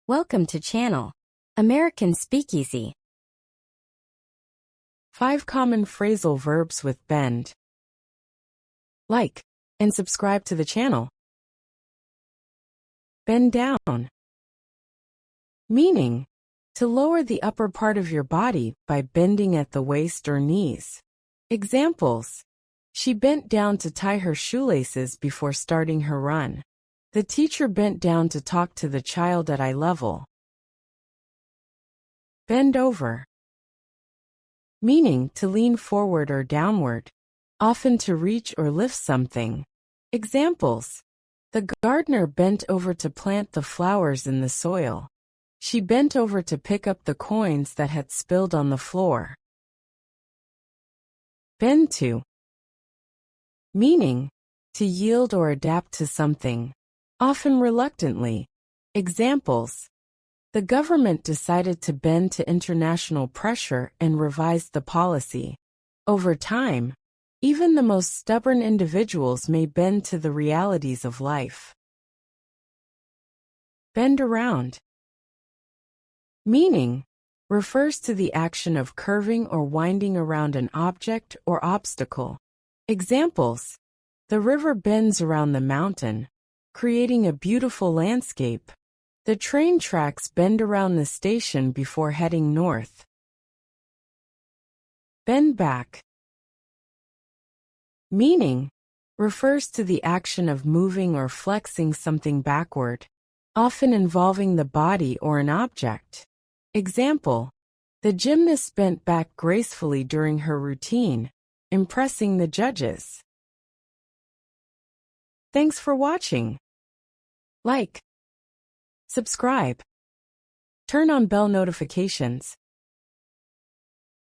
Welcome to channel American Speakeasy. 5 common phrasal verbs with bend. Like and subscribe to the channel. Bend down. Meaning, to lower the upper part of your body by bending at the waist or knees. Examples: she bent down to tie her shoelaces before starting her run. The teacher bent down to talk to the child at eye level. Bend over. Meaning to lean forward or downward, often to reach or lift something. Examples: the gardener bent over to plant the flowers in the soil. She bent over to pick up the coins that had spilled on the floor. Bend to. Meaning, to yield or adapt to something, often reluctantly. Examples: the government decided to bend to international pressure and revised the policy. Over time, even the most stubborn individuals may bend to the realities of life. Bend around. Meaning, refers to the action of curving or winding around an object or obstacle. Examples: the river bends around the mountain, creating a beautiful landscape. The train tracks bend around the station before heading north. Bend back. Meaning, refers to the action of moving or flexing something backward, often involving the body or an object. Example: the gymnast bent back gracefully during her routine, impressing the judges. Thanks for watching. Like, subscribe, turn on bell notifications,